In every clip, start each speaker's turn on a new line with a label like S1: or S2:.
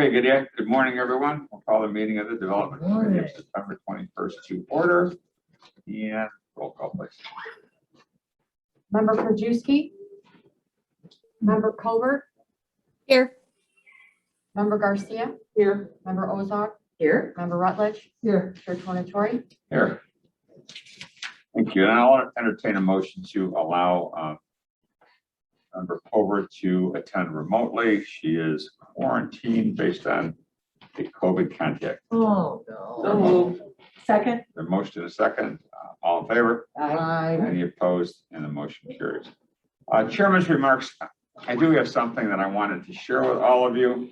S1: Okay, good morning, everyone. We'll call the meeting of the Development Committee of September 21st to order. And roll call, please.
S2: Member Krajewski. Member Colbert.
S3: Here.
S2: Member Garcia.
S3: Here.
S2: Member Ozog.
S3: Here.
S2: Member Rutledge.
S3: Here.
S2: Chair Tornatori.
S1: Here. Thank you. And I'll entertain a motion to allow Member Colbert to attend remotely. She is quarantined based on a COVID contact.
S3: Oh, no. So moved. Second.
S1: The motion is second. All in favor?
S3: Aye.
S1: Any opposed? And the motion carries. Chairman's remarks. I do have something that I wanted to share with all of you.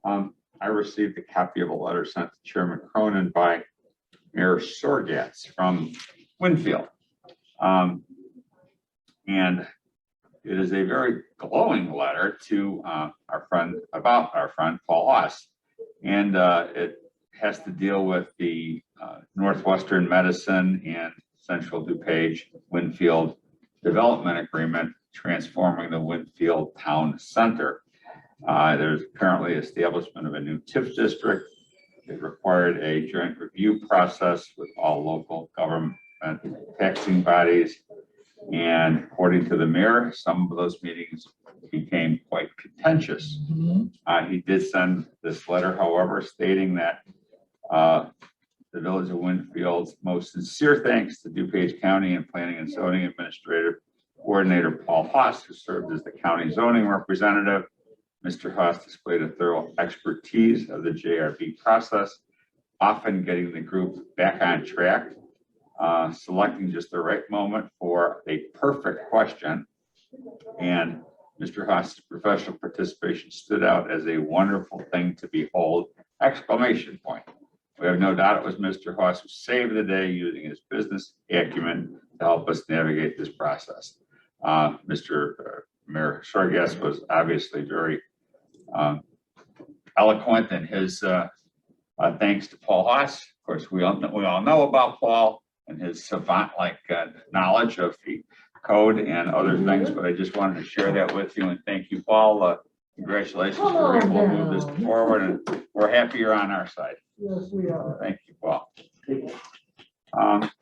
S1: I received a copy of a letter sent to Chairman Cronin by Mayor Sorgatz from Winfield. And it is a very glowing letter to our friend Paul Haas. And it has to deal with the Northwestern Medicine and Central DuPage Winfield Development Agreement, transforming the Winfield Town Center. There's currently establishment of a new TIF district. It required a joint review process with all local government taxing bodies. And according to the mayor, some of those meetings became quite contentious. He did send this letter, however, stating that the Village of Winfield's most sincere thanks to DuPage County and Planning and Zoning Administrator Coordinator Paul Haas, who served as the county zoning representative. Mr. Haas displayed a thorough expertise of the JRB process, often getting the group back on track, selecting just the right moment for a perfect question. And Mr. Haas's professional participation stood out as a wonderful thing to behold! Exclamation point. We have no doubt it was Mr. Haas who saved the day using his business acumen to help us navigate this process. Mr. Mayor Sorgatz was obviously very eloquent in his thanks to Paul Haas. Of course, we all know about Paul and his savant-like knowledge of the code and other things, but I just wanted to share that with you and thank you, Paul. Congratulations for able to move this forward, and we're happy you're on our side.
S3: Yes, we are.
S1: Thank you, Paul.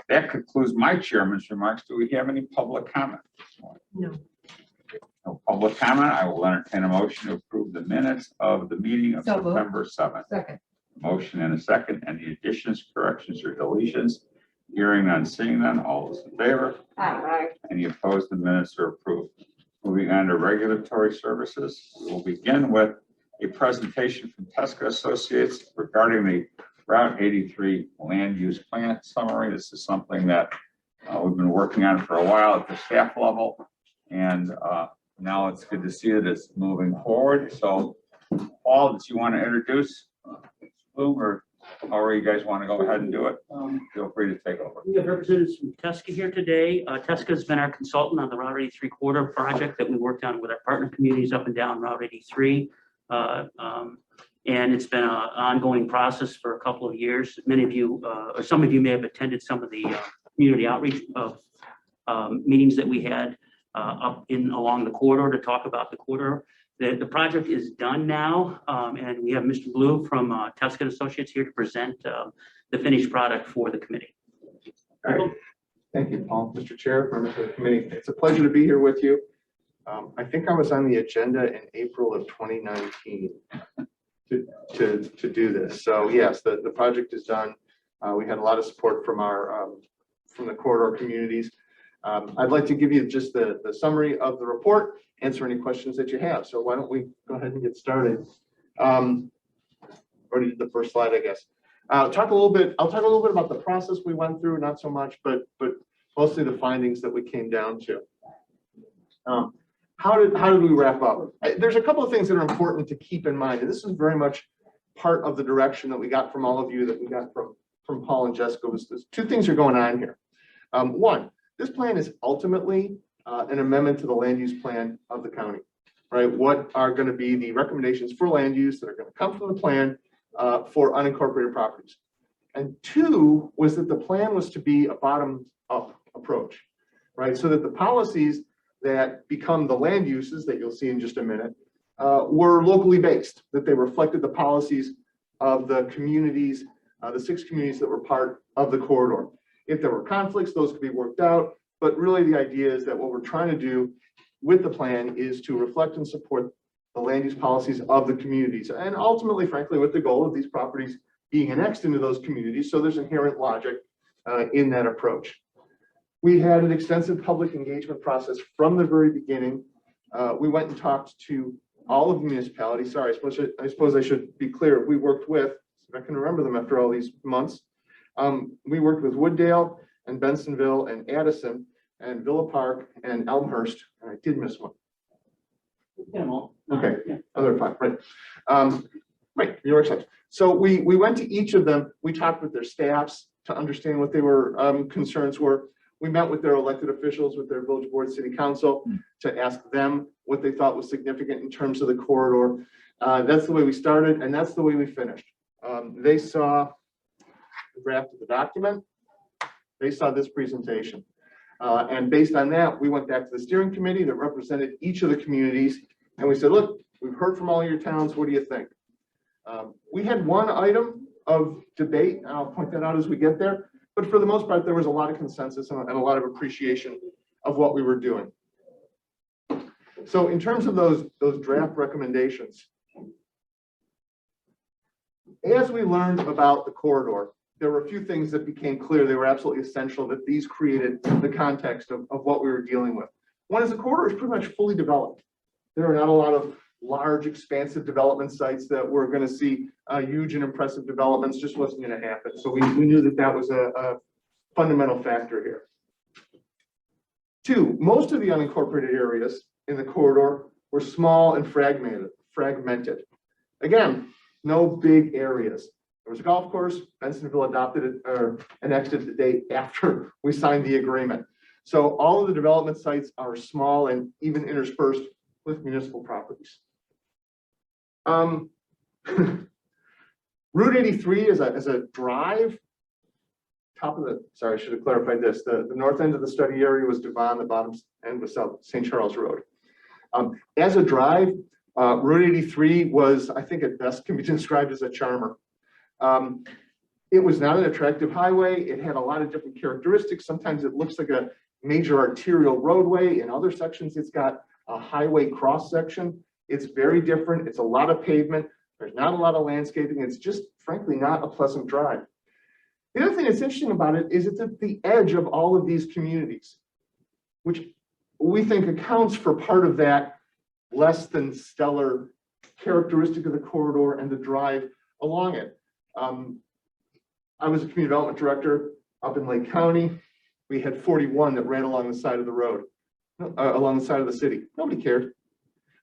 S1: That concludes my chairman's remarks. Do we have any public comment?
S3: No.
S1: No public comment. I will entertain a motion to approve the minutes of the meeting of September 7th.
S3: Second.
S1: Motion and a second. Any additions, corrections, or deletions? Hearing none, seeing none. All those in favor?
S3: Aye.
S1: Any opposed? The minutes are approved. Moving on to regulatory services, we will begin with a presentation from Tesca Associates regarding the Route 83 land use plan summary. This is something that we've been working on for a while at the staff level, and now it's good to see that it's moving forward. So, Paul, do you want to introduce Bloom, or however you guys want to go ahead and do it? Feel free to take over.
S4: We have representatives from Tesca here today. Tesca has been our consultant on the Route 83 corridor project that we worked on with our partner communities up and down Route 83. And it's been an ongoing process for a couple of years. Many of you, or some of you may have attended some of the community outreach of meetings that we had up along the corridor to talk about the corridor. The project is done now, and we have Mr. Blue from Tesca Associates here to present the finished product for the committee.
S5: All right. Thank you, Paul. Mr. Chair, members of the committee, it's a pleasure to be here with you. I think I was on the agenda in April of 2019 to do this. So yes, the project is done. We had a lot of support from from the corridor communities. I'd like to give you just the summary of the report, answer any questions that you have. So why don't we go ahead and get started? Already did the first slide, I guess. I'll talk a little bit about the process we went through, not so much, but mostly the findings that we came down to. How did we wrap up? There's a couple of things that are important to keep in mind, and this is very much part of the direction that we got from all of you, that we got from Paul and Jessica. Was two things are going on here. One, this plan is ultimately an amendment to the land use plan of the county, right? What are going to be the recommendations for land use that are going to come from the plan for unincorporated properties? And two was that the plan was to be a bottom-up approach, right? So that the policies that become the land uses that you'll see in just a minute were locally based, that they reflected the policies of the communities, the 6 communities that were part of the corridor. If there were conflicts, those could be worked out. But really the idea is that what we're trying to do with the plan is to reflect and support the land use policies of the communities. And ultimately, frankly, with the goal of these properties being annexed into those communities. So there's inherent logic in that approach. We had an extensive public engagement process from the very beginning. We went and talked to all of the municipalities. Sorry, I suppose I should be clear. We worked with, if I can remember them after all these months. We worked with Wooddale and Bensenville and Addison and Villa Park and Elmhurst. And I did miss one.
S4: Get 'em all.
S5: Okay.
S4: Yeah.
S5: Other 5, right. Right, New York Times. So we went to each of them. We talked with their staffs to understand what they were concerns were. We met with their elected officials, with their village board, city council, to ask them what they thought was significant in terms of the corridor. That's the way we started, and that's the way we finished. They saw the draft of the document. They saw this presentation. And based on that, we went back to the steering committee that represented each of the communities. And we said, look, we've heard from all your towns. What do you think? We had one item of debate, and I'll point that out as we get there. But for the most part, there was a lot of consensus and a lot of appreciation of what we were doing. So in terms of those draft recommendations, as we learned about the corridor, there were a few things that became clear. They were absolutely essential, that these created the context of what we were dealing with. One is the corridor is pretty much fully developed. There are not a lot of large, expansive development sites that we're going to see huge and impressive developments. Just wasn't going to happen. So we knew that that was a fundamental factor here. 2, most of the unincorporated areas in the corridor were small and fragmented. Again, no big areas. There was a golf course. Bensenville adopted it or annexed it the day after we signed the agreement. So all of the development sites are small and even interspersed with municipal properties. Route 83 is a drive. Top of the, sorry, I should have clarified this. The north end of the study area was Devon, the bottom end was South St. Charles Road. As a drive, Route 83 was, I think at best can be described as a charmer. It was not an attractive highway. It had a lot of different characteristics. Sometimes it looks like a major arterial roadway. In other sections, it's got a highway cross section. It's very different. It's a lot of pavement. There's not a lot of landscaping. It's just, frankly, not a pleasant drive. The other thing that's interesting about it is it's at the edge of all of these communities, which we think accounts for part of that less than stellar characteristic of the corridor and the drive along it. I was a community development director up in Lake County. We had 41 that ran along the side of the road, along the side of the city. Nobody cared,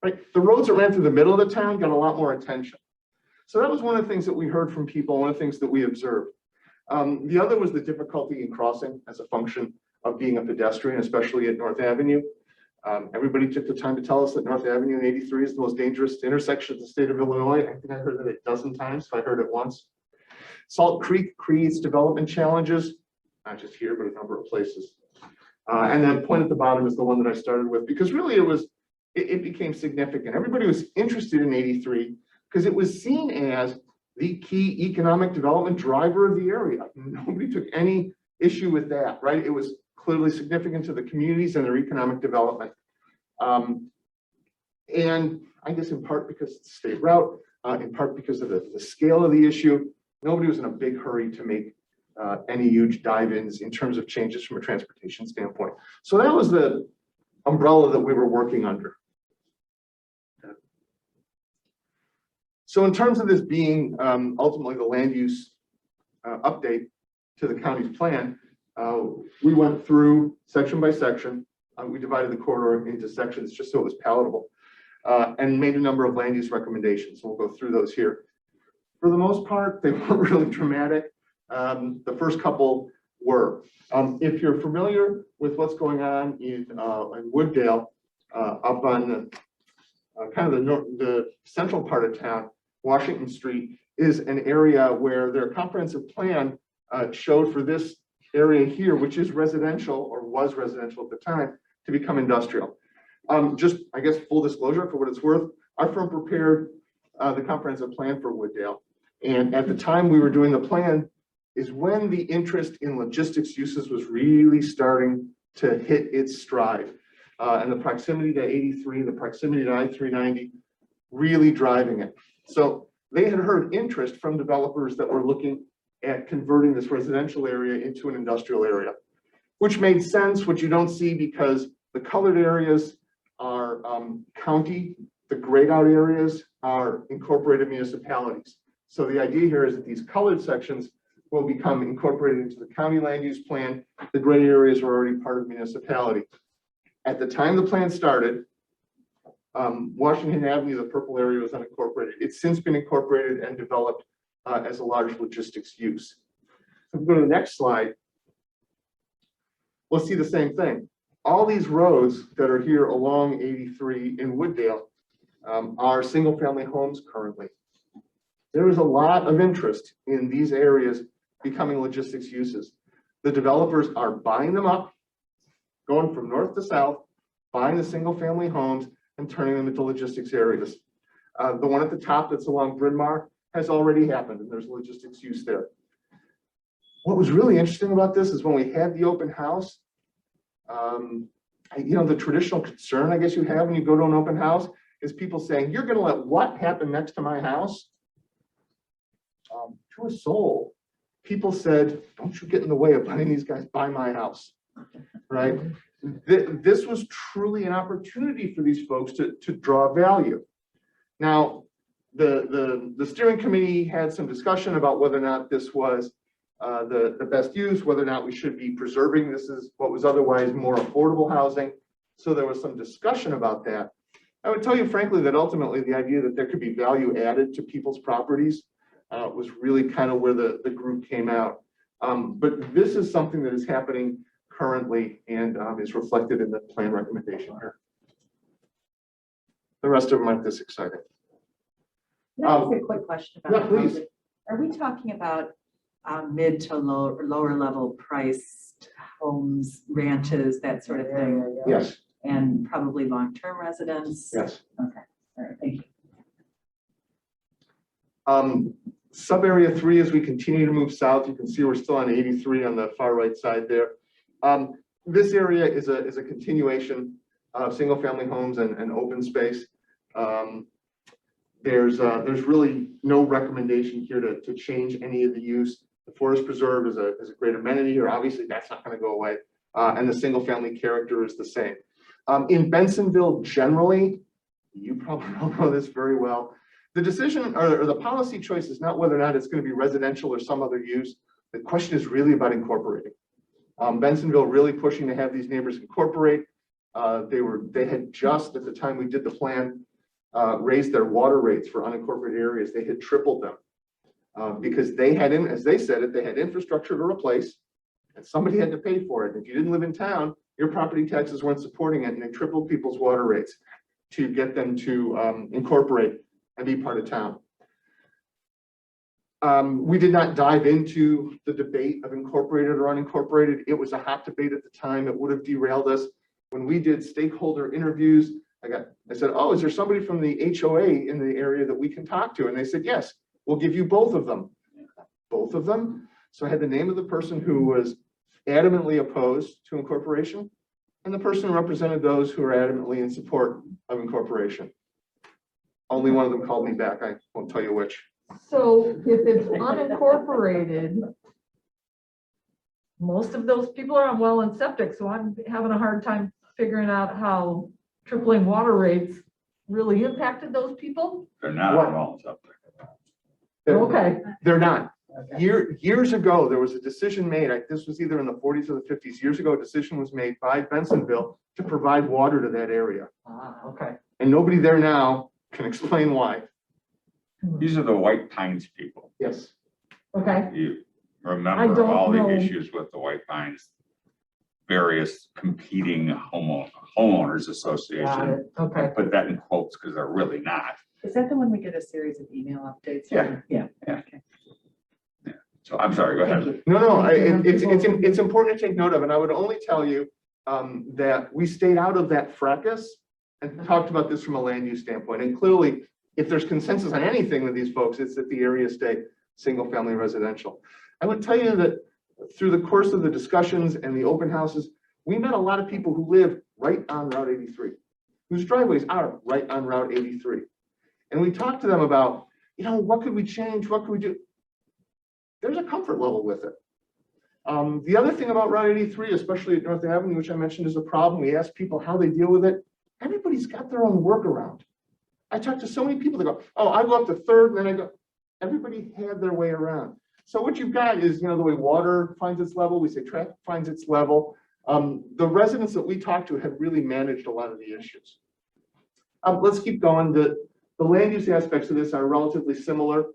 S5: right? The roads that ran through the middle of the town got a lot more attention. So that was one of the things that we heard from people, one of the things that we observed. The other was the difficulty in crossing as a function of being a pedestrian, especially at North Avenue. Everybody took the time to tell us that North Avenue and 83 is the most dangerous intersection of the state of Illinois. I think I heard that a dozen times, if I heard it once. Salt Creek creates development challenges, not just here, but a number of places. And then point at the bottom is the one that I started with, because really it became significant. Everybody was interested in 83 because it was seen as the key economic development driver of the area. Nobody took any issue with that, right? It was clearly significant to the communities and their economic development. And I guess in part because it's a state route, in part because of the scale of the issue, nobody was in a big hurry to make any huge dive-ins in terms of changes from a transportation standpoint. So that was the umbrella that we were working under. So in terms of this being ultimately the land use update to the county's plan, we went through section by section. We divided the corridor into sections just so it was palatable, and made a number of land use recommendations. We'll go through those here. For the most part, they weren't really dramatic. The first couple were. If you're familiar with what's going on in Wooddale, up on the kind of the central part of town, Washington Street is an area where their comprehensive plan showed for this area here, which is residential or was residential at the time, to become industrial. Just, I guess, full disclosure for what it's worth, our firm prepared the comprehensive plan for Wooddale. And at the time we were doing the plan is when the interest in logistics uses was really starting to hit its stride. And the proximity to 83, the proximity to I-390, really driving it. So they had heard interest from developers that were looking at converting this residential area into an industrial area, which made sense, which you don't see because the colored areas are county, the grayed out areas are incorporated municipalities. So the idea here is that these colored sections will become incorporated into the county land use plan. The gray areas are already part of municipality. At the time the plan started, Washington Avenue, the purple area, was unincorporated. It's since been incorporated and developed as a large logistics use. If we go to the next slide, we'll see the same thing. All these roads that are here along 83 in Wooddale are single family homes currently. There is a lot of interest in these areas becoming logistics uses. The developers are buying them up, going from north to south, buying the single family homes and turning them into logistics areas. The one at the top that's along Bryn Mawr has already happened and there's logistics use there. What was really interesting about this is when we had the open house, you know, the traditional concern I guess you have when you go to an open house is people saying, you're gonna let what happen next to my house? To a soul, people said, don't you get in the way of letting these guys buy my house, right? This was truly an opportunity for these folks to draw value. Now, the steering committee had some discussion about whether or not this was the best use, whether or not we should be preserving this is what was otherwise more affordable housing. So there was some discussion about that. I would tell you frankly that ultimately the idea that there could be value added to people's properties was really kind of where the group came out. But this is something that is happening currently and is reflected in the plan recommendation here. The rest of them aren't this exciting.
S3: Can I ask a quick question about
S5: Yeah, please.
S3: housing? Are we talking about mid to lower level priced homes, ranches, that sort of thing?
S5: Yes,
S3: And probably long-term residents?
S5: yes.
S3: Okay, all right, thank you.
S5: Sub area 3, as we continue to move south, you can see we're still on 83 on the far right side there. This area is a continuation of single family homes and open space. There's really no recommendation here to change any of the use. The forest preserve is a great amenity here. Obviously that's not going to go away. And the single family character is the same. In Bensenville generally, you probably don't know this very well. The decision or the policy choice is not whether or not it's going to be residential or some other use. The question is really about incorporating. Bensenville really pushing to have these neighbors incorporate. They had just at the time we did the plan raised their water rates for unincorporated areas. They had tripled them because they had, as they said it, they had infrastructure to replace and somebody had to pay for it. If you didn't live in town, your property taxes weren't supporting it and they tripled people's water rates to get them to incorporate and be part of town. We did not dive into the debate of incorporated or unincorporated. It was a hot debate at the time. It would have derailed us. When we did stakeholder interviews, I said, oh, is there somebody from the HOA in the area that we can talk to? And they said, yes, we'll give you both of them. Both of them. So I had the name of the person who was adamantly opposed to incorporation and the person who represented those who are adamantly in support of incorporation. Only one of them called me back. I won't tell you which.
S6: So if it's unincorporated, most of those people are on well and septic, so I'm having a hard time figuring out how tripling water rates really impacted those people.
S1: They're not
S5: What?
S1: at all something.
S6: Okay,
S5: They're not. Years ago, there was a decision made. This was either in the 40s or the 50s. Years ago, a decision was made by Bensenville to provide water to that area.
S6: okay.
S5: And nobody there now can explain why.
S1: These are the White Pines people.
S5: Yes.
S6: Okay,
S1: You
S6: I
S1: remember
S6: don't
S1: all the
S6: know.
S1: issues with the White Pines, various competing homeowners
S6: got
S1: association.
S6: it, okay.
S1: Put that in quotes because they're really not.
S3: Is that the one we get a series of email updates?
S5: Yeah.
S3: Yeah.
S1: Yeah.
S3: Okay.
S1: So I'm sorry, go
S3: Thank
S1: ahead.
S3: you.
S5: No,
S6: Thank you.
S5: it's important to take note of, and I would only tell you that we stayed out of that fracas and talked about this from a land use standpoint. And clearly, if there's consensus on anything with these folks, it's that the area stay single family residential. I would tell you that through the course of the discussions and the open houses, we met a lot of people who live right on Route 83, whose driveways are right on Route 83. And we talked to them about, what could we change? What could we do? There's a comfort level with it. The other thing about Route 83, especially at North Avenue, which I mentioned is a problem, we asked people how they deal with it. Everybody's got their own workaround. I talked to so many people that go, oh, I go up to 3rd, and then I go, everybody had their way around. So what you've got is, the way water finds its level, we say traffic finds its level. The residents that we talked to have really managed a lot of the issues. Let's keep going. The land use aspects of this are relatively similar.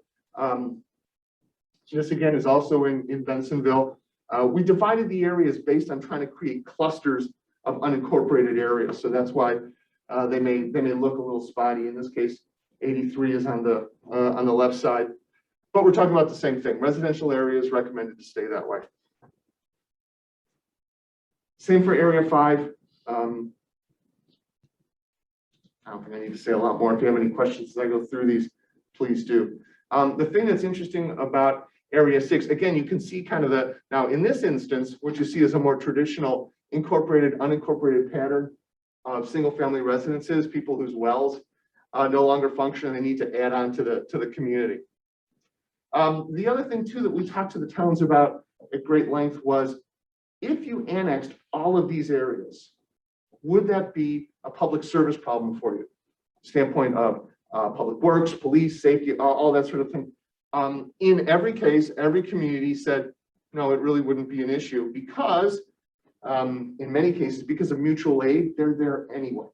S5: This again is also in Bensenville. We divided the areas based on trying to create clusters of unincorporated areas. So that's why they may look a little spotty. In this case, 83 is on the left side. But we're talking about the same thing. Residential areas recommended to stay that way. Same for area 5. I don't think I need to say a lot more. If you have any questions as I go through these, please do. The thing that's interesting about area 6, again, you can see kind of now in this instance, what you see is a more traditional incorporated, unincorporated pattern of single family residences, people whose wells no longer function and they need to add on to the community. The other thing too that we talked to the towns about at great length was, if you annexed all of these areas, would that be a public service problem for you? Standpoint of public works, police, safety, all that sort of thing. In every case, every community said, no, it really wouldn't be an issue because in many cases, because of mutual aid, they're there anyway,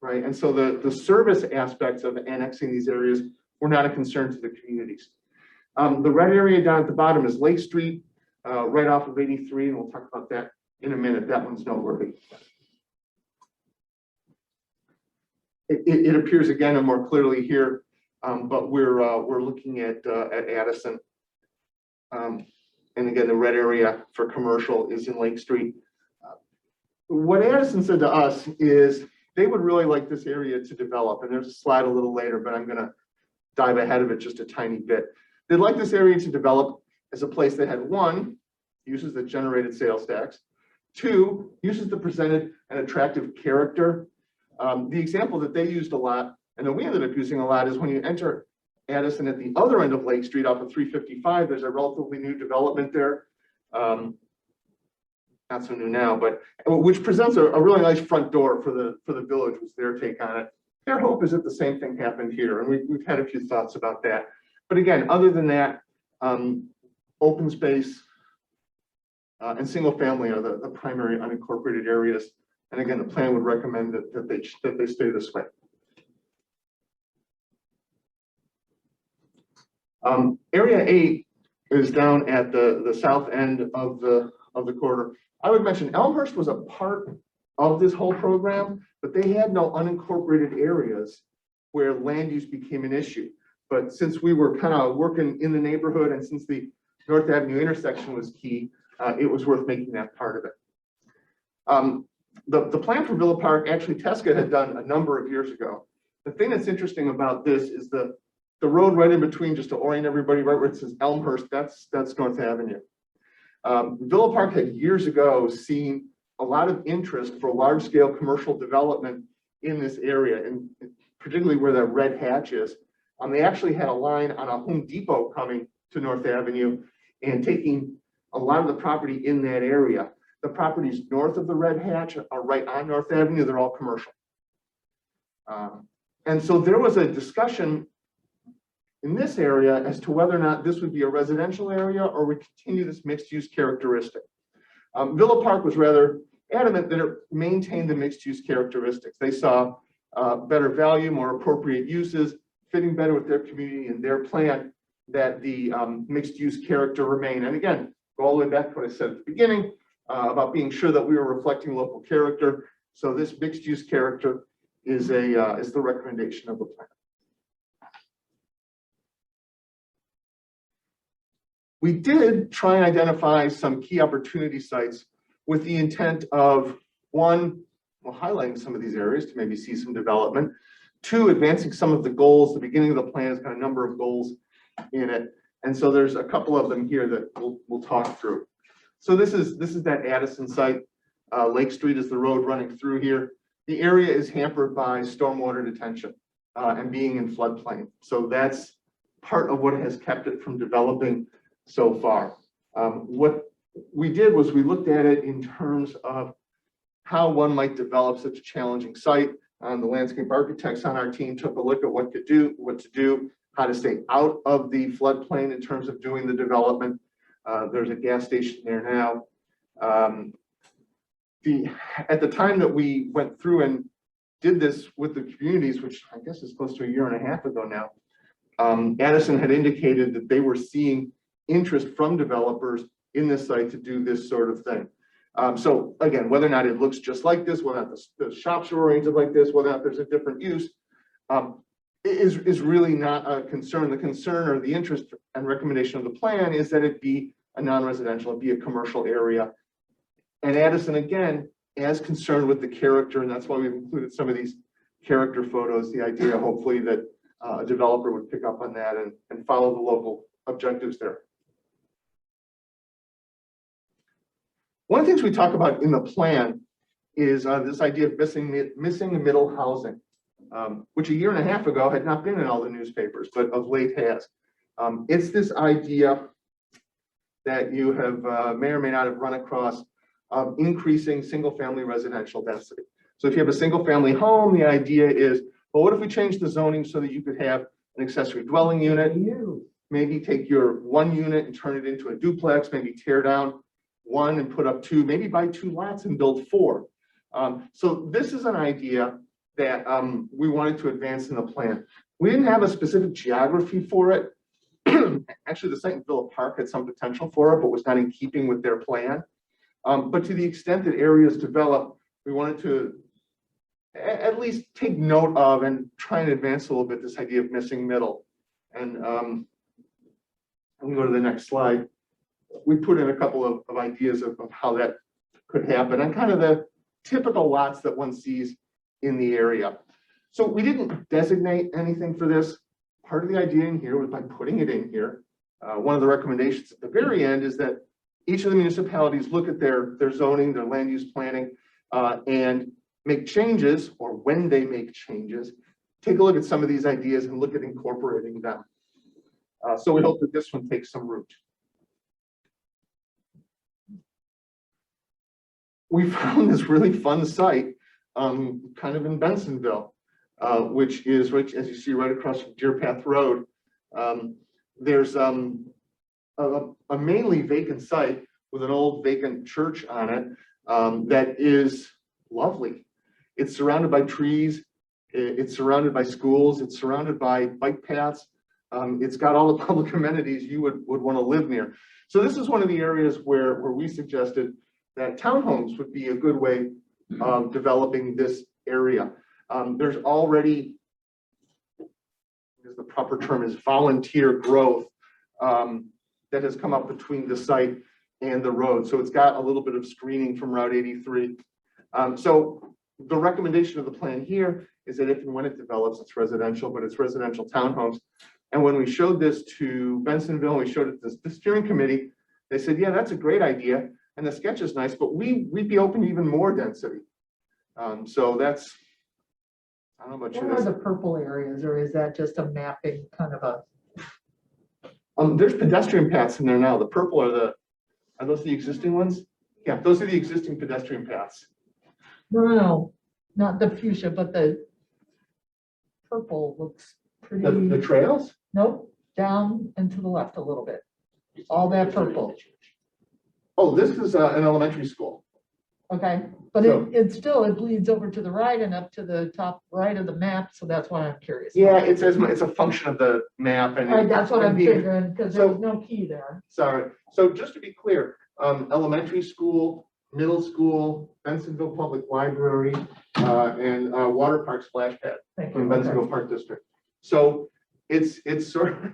S5: right? And so the service aspects of annexing these areas were not a concern to the communities. The red area down at the bottom is Lake Street, right off of 83, and we'll talk about that in a minute. That one's noteworthy. It appears again and more clearly here, but we're looking at Addison. And again, the red area for commercial is in Lake Street. What Addison said to us is they would really like this area to develop, and there's a slide a little later, but I'm gonna dive ahead of it just a tiny bit. They'd like this area to develop as a place that had 1, uses that generated sales tax, 2, uses that presented an attractive character. The example that they used a lot, and that we ended up using a lot, is when you enter Addison at the other end of Lake Street off of 355, there's a relatively new development there. Not so new now, but which presents a really nice front door for the village, was their take on it. Their hope is that the same thing happened here, and we've had a few thoughts about that. But again, other than that, open space and single family are the primary unincorporated areas. And again, the plan would recommend that they stay this way. Area 8 is down at the south end of the corridor. I would mention Elmhurst was a part of this whole program, but they had no unincorporated areas where land use became an issue. But since we were kind of working in the neighborhood, and since the North Avenue intersection was key, it was worth making that part of it. The plan for Villa Park, actually Tesca had done a number of years ago. The thing that's interesting about this is the road right in between, just to orient everybody, right where it says Elmhurst, that's North Avenue. Villa Park had years ago seen a lot of interest for large scale commercial development in this area, and particularly where that red hatch is. They actually had a line on a Home Depot coming to North Avenue and taking a lot of the property in that area. The properties north of the red hatch are right on North Avenue. They're all commercial. And so there was a discussion in this area as to whether or not this would be a residential area or would continue this mixed use characteristic. Villa Park was rather adamant that it maintained the mixed use characteristics. They saw better value, more appropriate uses, fitting better with their community and their plan, that the mixed use character remain. And again, go all the way back to what I said at the beginning about being sure that we were reflecting local character. So this mixed use character is the recommendation of the plan. We did try and identify some key opportunity sites with the intent of, 1, well, highlighting some of these areas to maybe see some development. 2, advancing some of the goals. The beginning of the plan has got a number of goals in it. And so there's a couple of them here that we'll talk through. So this is that Addison site. Lake Street is the road running through here. The area is hampered by stormwater detention and being in floodplain. So that's part of what has kept it from developing so far. What we did was we looked at it in terms of how one might develop such a challenging site. The landscape architects on our team took a look at what to do, how to stay out of the floodplain in terms of doing the development. There's a gas station there now. At the time that we went through and did this with the communities, which I guess is close to a year and a half ago now, Addison had indicated that they were seeing interest from developers in this site to do this sort of thing. So again, whether or not it looks just like this, whether or not the shops are oriented like this, whether or not there's a different use, is really not a concern. The concern or the interest and recommendation of the plan is that it be a non-residential, it be a commercial area. And Addison, again, as concerned with the character, and that's why we've included some of these character photos, the idea hopefully that a developer would pick up on that and follow the local objectives there. One of the things we talk about in the plan is this idea of missing middle housing, which a year and a half ago had not been in all the newspapers, but of late has. It's this idea that you have may or may not have run across of increasing single-family residential density. So if you have a single-family home, the idea is, well, what if we change the zoning so that you could have an accessory dwelling unit? Maybe take your 1 unit and turn it into a duplex, maybe tear down 1 and put up 2, maybe buy 2 lots and build 4. So this is an idea that we wanted to advance in the plan. We didn't have a specific geography for it. Actually, the site in Villa Park had some potential for it, but was not in keeping with their plan. But to the extent that areas develop, we wanted to at least take note of and try and advance a little bit this idea of missing middle. And we can go to the next slide. We put in a couple of ideas of how that could happen and kind of the typical lots that one sees in the area. So we didn't designate anything for this. Part of the idea in here was by putting it in here. One of the recommendations at the very end is that each of the municipalities look at their zoning, their land use planning, and make changes, or when they make changes, take a look at some of these ideas and look at incorporating them. So we hope that this one takes some root. We found this really fun site, kind of in Bensenville, which is, right, as you see, right across from Deer Path Road. There's a mainly vacant site with an old vacant church on it that is lovely. It's surrounded by trees. It's surrounded by schools. It's surrounded by bike paths. It's got all the public amenities you would want to live near. So this is one of the areas where we suggested that townhomes would be a good way of developing this area. There's already, as the proper term is, volunteer growth that has come up between the site and the road. So it's got a little bit of screening from Route 83. So the recommendation of the plan here is that if and when it develops, it's residential, but it's residential townhomes. And when we showed this to Bensenville, we showed it to the steering committee, they said, yeah, that's a great idea. And the sketch is nice, but we'd be open to even more density. So that's, I don't know about you.
S6: What are the purple areas, or is that just a mapping kind of a?
S5: There's pedestrian paths in there now. The purple are those the existing ones? Yeah, those are the existing pedestrian paths.
S6: No, not the fuchsia, but the purple looks pretty.
S5: The trails?
S6: Nope, down and to the left a little bit. All that purple.
S5: Oh, this is an elementary school.
S6: Okay, but
S5: So-
S6: it bleeds over to the right and up to the top right of the map, so that's why I'm curious.
S5: Yeah, it's a function of the map and.
S6: Right, that's what I'm
S5: being-
S6: figuring, because there was no key there.
S5: Sorry. So just to be clear, elementary school, middle school, Bensenville Public Library, and Water Park Splash Pad
S6: Thank
S5: from
S6: you.
S5: Bensenville Park District. So it's sort of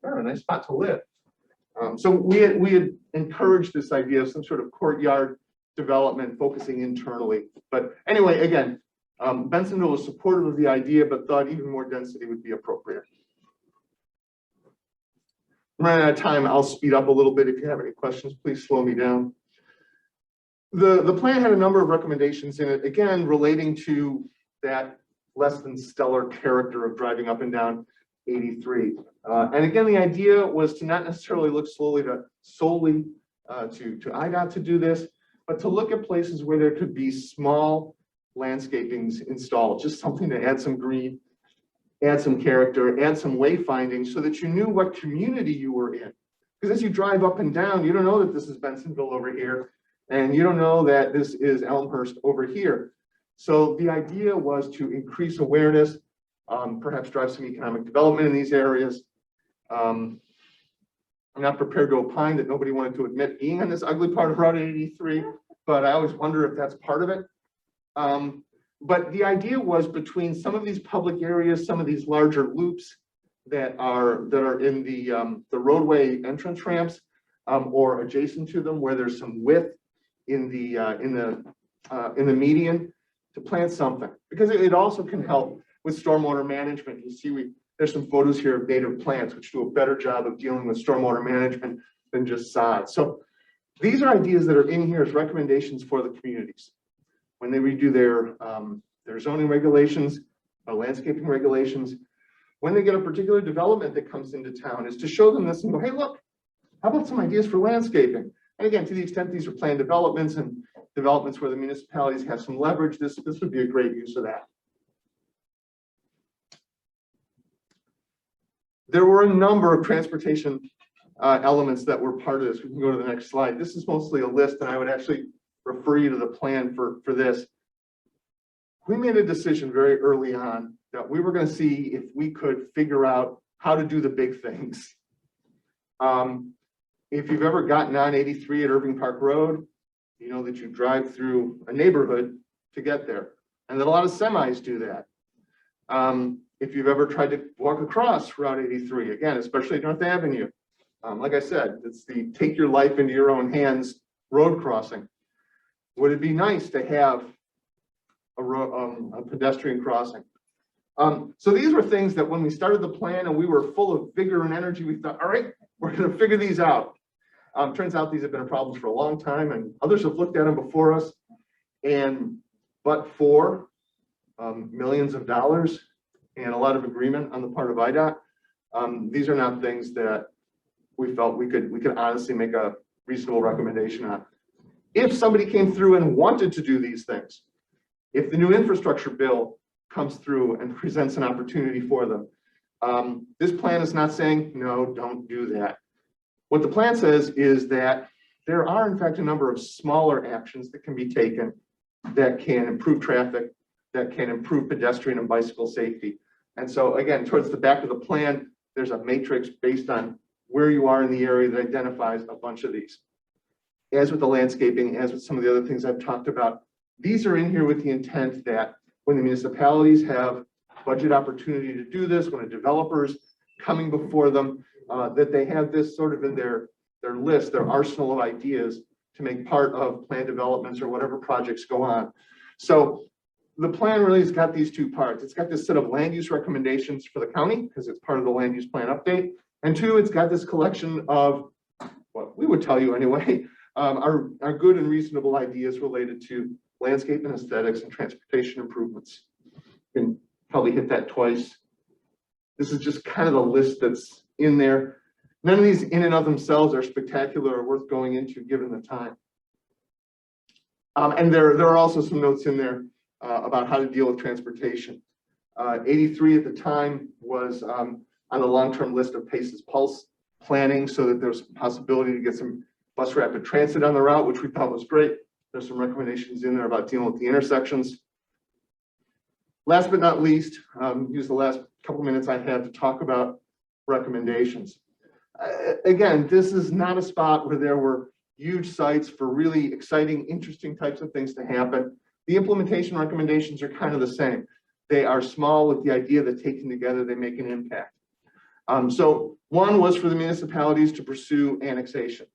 S5: a nice spot to live. So we had encouraged this idea of some sort of courtyard development, focusing internally. But anyway, again, Bensenville was supportive of the idea, but thought even more density would be appropriate. I'm running out of time. I'll speed up a little bit. If you have any questions, please slow me down. The plan had a number of recommendations in it, again, relating to that less than stellar character of driving up and down 83. And again, the idea was to not necessarily look solely to IDOT to do this, but to look at places where there could be small landscapings installed, just something to add some green, add some character, add some wayfinding so that you knew what community you were in. Because as you drive up and down, you don't know that this is Bensenville over here, and you don't know that this is Elmhurst over here. So the idea was to increase awareness, perhaps drive some economic development in these areas. I'm not prepared to opine that nobody wanted to admit being on this ugly part of Route 83, but I always wonder if that's part of it. But the idea was between some of these public areas, some of these larger loops that are in the roadway entrance ramps, or adjacent to them, where there's some width in the median, to plant something, because it also can help with stormwater management. You see, there's some photos here of native plants which do a better job of dealing with stormwater management than just sod. So these are ideas that are in here as recommendations for the communities when they redo their zoning regulations, landscaping regulations. When they get a particular development that comes into town, is to show them this and go, hey, look, how about some ideas for landscaping? And again, to the extent these are planned developments and developments where the municipalities have some leverage, this would be a great use of that. There were a number of transportation elements that were part of this. We can go to the next slide. This is mostly a list, and I would actually refer you to the plan for this. We made a decision very early on that we were going to see if we could figure out how to do the big things. If you've ever gotten on 83 at Irving Park Road, you know that you drive through a neighborhood to get there, and that a lot of semis do that. If you've ever tried to walk across Route 83, again, especially North Avenue, like I said, it's the take your life into your own hands road crossing. Would it be nice to have a pedestrian crossing? So these were things that when we started the plan and we were full of vigor and energy, we thought, all right, we're going to figure these out. Turns out these have been a problem for a long time, and others have looked at them before us. But for millions of dollars and a lot of agreement on the part of IDOT, these are not things that we felt we could honestly make a reasonable recommendation on. If somebody came through and wanted to do these things, if the new infrastructure bill comes through and presents an opportunity for them, this plan is not saying, no, don't do that. What the plan says is that there are, in fact, a number of smaller actions that can be taken that can improve traffic, that can improve pedestrian and bicycle safety. And so again, towards the back of the plan, there's a matrix based on where you are in the area that identifies a bunch of these. As with the landscaping, as with some of the other things I've talked about, these are in here with the intent that when the municipalities have budget opportunity to do this, when a developer's coming before them, that they have this sort of in their list, their arsenal of ideas to make part of planned developments or whatever projects go on. So the plan really has got these two parts. It's got this set of land use recommendations for the county because it's part of the land use plan update. And two, it's got this collection of what we would tell you anyway, are good and reasonable ideas related to landscape and aesthetics and transportation improvements. You can probably hit that twice. This is just kind of the list that's in there. None of these in and of themselves are spectacular or worth going into given the time. And there are also some notes in there about how to deal with transportation. 83 at the time was on the long-term list of PACE's Pulse planning, so that there's a possibility to get some bus rapid transit on the route, which we thought was great. There's some recommendations in there about dealing with the intersections. Last but not least, use the last couple minutes I have to talk about recommendations. Again, this is not a spot where there were huge sites for really exciting, interesting types of things to happen. The implementation recommendations are kind of the same. They are small with the idea that taken together, they make an impact. So one was for the municipalities to pursue annexation.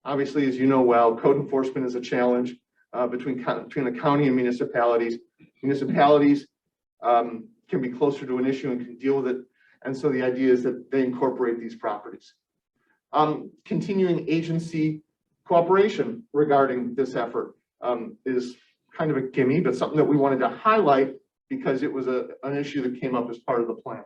S5: Obviously, as you know well, code enforcement is a challenge. between the county and municipalities. Municipalities can be closer to an issue and can deal with it. And so the idea is that they incorporate these properties. Continuing agency cooperation regarding this effort is kind of a gimme, but something that we wanted to highlight because it was an issue that came up as part of the plan.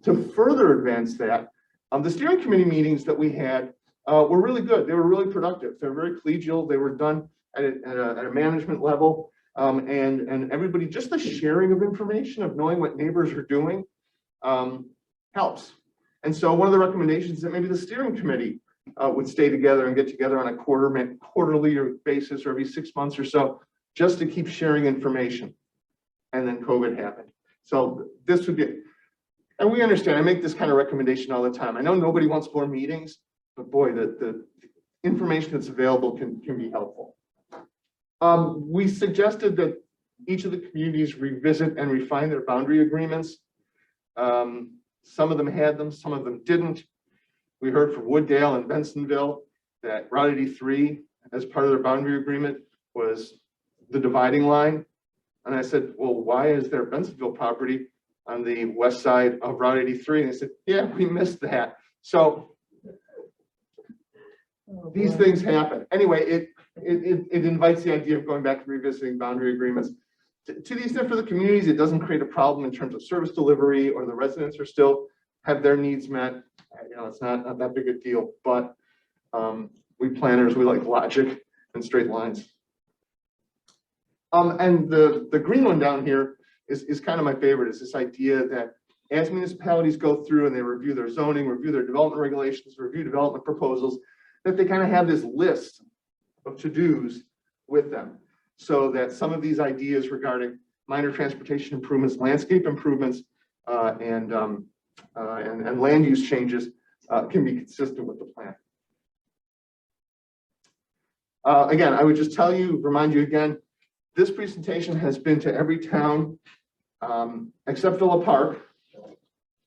S5: To further advance that, the steering committee meetings that we had were really good. They were really productive. They're very collegial. They were done at a management level. And everybody, just the sharing of information, of knowing what neighbors are doing, helps. And so one of the recommendations is that maybe the steering committee would stay together and get together on a quarterly basis or every 6 months or so, just to keep sharing information. And then COVID happened. So this would be, and we understand, I make this kind of recommendation all the time. I know nobody wants more meetings, but boy, the information that's available can be helpful. We suggested that each of the communities revisit and refine their boundary agreements. Some of them had them, some of them didn't. We heard from Wooddale and Bensenville that Route 83, as part of their boundary agreement, was the dividing line. And I said, well, why is there Bensenville property on the west side of Route 83? And they said, yeah, we missed that. So these things happen. Anyway, it invites the idea of going back and revisiting boundary agreements. To the extent for the communities, it doesn't create a problem in terms of service delivery, or the residents are still have their needs met. You know, it's not that big a deal, but we planners, we like logic and straight lines. And the green one down here is kind of my favorite. Is this idea that as municipalities go through and they review their zoning, review their development regulations, review development proposals, that they kind of have this list of to-dos with them, so that some of these ideas regarding minor transportation improvements, landscape improvements, and land use changes can be consistent with the plan. Again, I would just remind you again, this presentation has been to every town except Villa Park,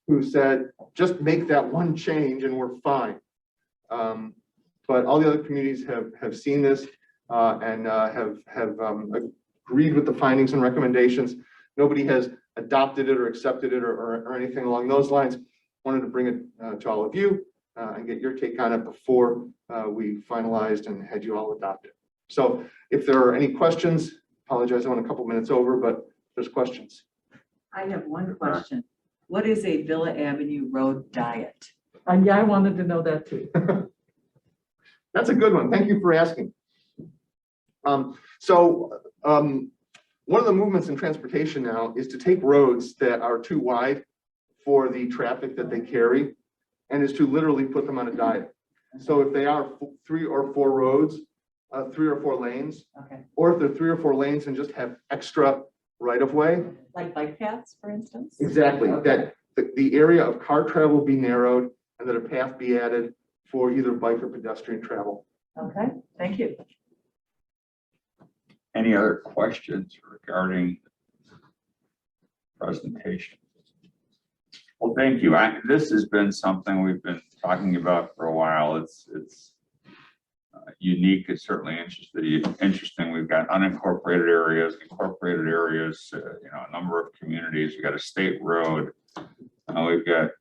S5: who said, just make that one change and we're fine. But all the other communities have seen this and have agreed with the findings and recommendations. Nobody has adopted it or accepted it or anything along those lines. Wanted to bring it to all of you and get your take on it before we finalized and had you all adopt it. So if there are any questions, apologize, I went a couple minutes over, but there's questions.
S3: I have one question. What is a Villa Avenue Road diet?
S6: Yeah, I wanted to know that too.
S5: That's a good one. Thank you for asking. One of the movements in transportation now is to take roads that are too wide for the traffic that they carry, and is to literally put them on a diet. So if they are 3 or 4 roads, 3 or 4 lanes,
S3: Okay,
S5: or if they're 3 or 4 lanes and just have extra right of way.
S3: like bike paths, for instance?
S5: Exactly,
S3: Okay.
S5: that the area of car travel be narrowed and that a path be added for either bike or pedestrian travel.
S3: Okay, thank you.
S1: Any other questions regarding presentation? Well, thank you. This has been something we've been talking about for a while. It's unique. It's certainly interesting. We've got unincorporated areas, incorporated areas, a number of communities. We've got a state road. We've got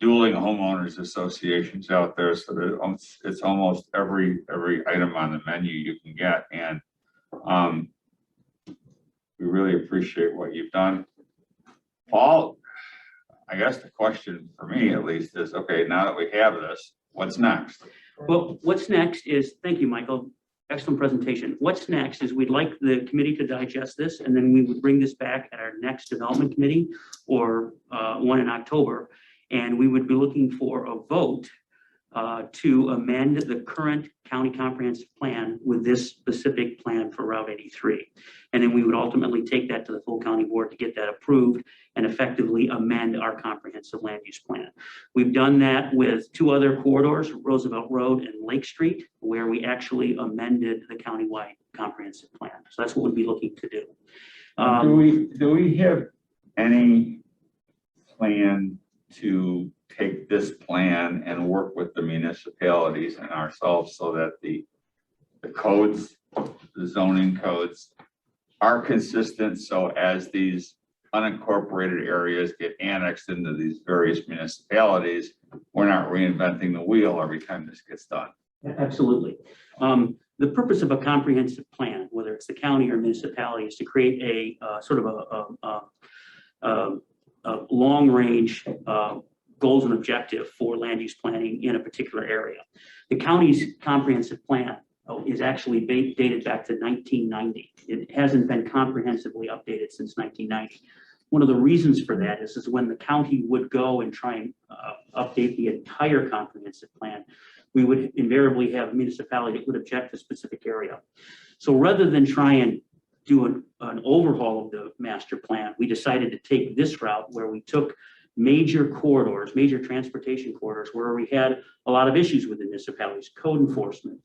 S1: dueling homeowners associations out there. So it's almost every item on the menu you can get. And we really appreciate what you've done. Paul, I guess the question for me at least is, okay, now that we have this, what's next?
S4: Well, what's next is, thank you, Michael. Excellent presentation. What's next is we'd like the committee to digest this, and then we would bring this back at our next development committee or one in October. And we would be looking for a vote to amend the current county comprehensive plan with this specific plan for Route 83. And then we would ultimately take that to the full county board to get that approved and effectively amend our comprehensive land use plan. We've done that with 2 other corridors, Roosevelt Road and Lake Street, where we actually amended the countywide comprehensive plan. So that's what we'd be looking to do.
S1: Do we have any plan to take this plan and work with the municipalities and ourselves so that the the codes, the zoning codes are consistent. So as these unincorporated areas get annexed into these various municipalities, we're not reinventing the wheel every time this gets done.
S4: Absolutely. The purpose of a comprehensive plan, whether it's the county or municipality, is to create a sort of a long-range goals and objective for land use planning in a particular area. The county's comprehensive plan is actually dated back to 1990. It hasn't been comprehensively updated since 1990. One of the reasons for that is when the county would go and try and update the entire comprehensive plan, we would invariably have a municipality that would object to a specific area. So rather than try and do an overhaul of the master plan, we decided to take this route where we took major corridors, major transportation corridors, where we had a lot of issues with the municipalities, code enforcement,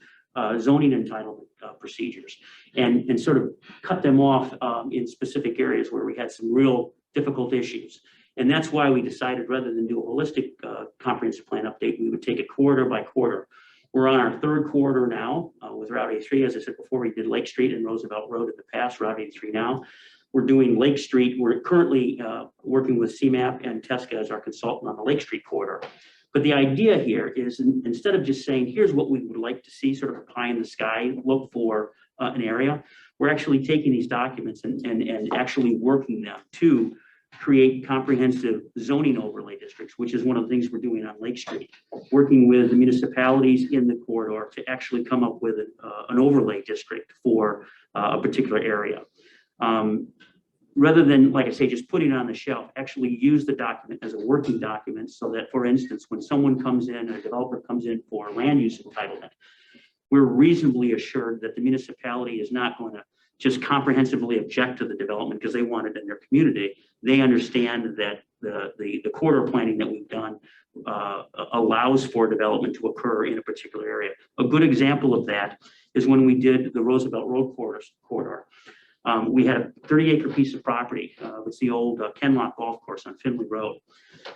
S4: zoning entitlement procedures, and sort of cut them off in specific areas where we had some real difficult issues. And that's why we decided, rather than do a holistic comprehensive plan update, we would take it quarter by quarter. We're on our third quarter now with Route 83. As I said before, we did Lake Street and Roosevelt Road in the past, Route 83 now. We're doing Lake Street. We're currently working with CMAP and Tesca as our consultant on the Lake Street corridor. But the idea here is, instead of just saying, here's what we would like to see, sort of a pie in the sky, look for an area, we're actually taking these documents and actually working them to create comprehensive zoning overlay districts, which is one of the things we're doing on Lake Street, working with the municipalities in the corridor to actually come up with an overlay district for a particular area. Rather than, like I say, just putting it on the shelf, actually use the document as a working document so that, for instance, when someone comes in, a developer comes in for land use entitlement, we're reasonably assured that the municipality is not going to just comprehensively object to the development because they want it in their community. They understand that the corridor planning that we've done allows for development to occur in a particular area. A good example of that is when we did the Roosevelt Road corridor. We had a 30-acre piece of property. It's the old Kenlock Golf Course on Finley Road.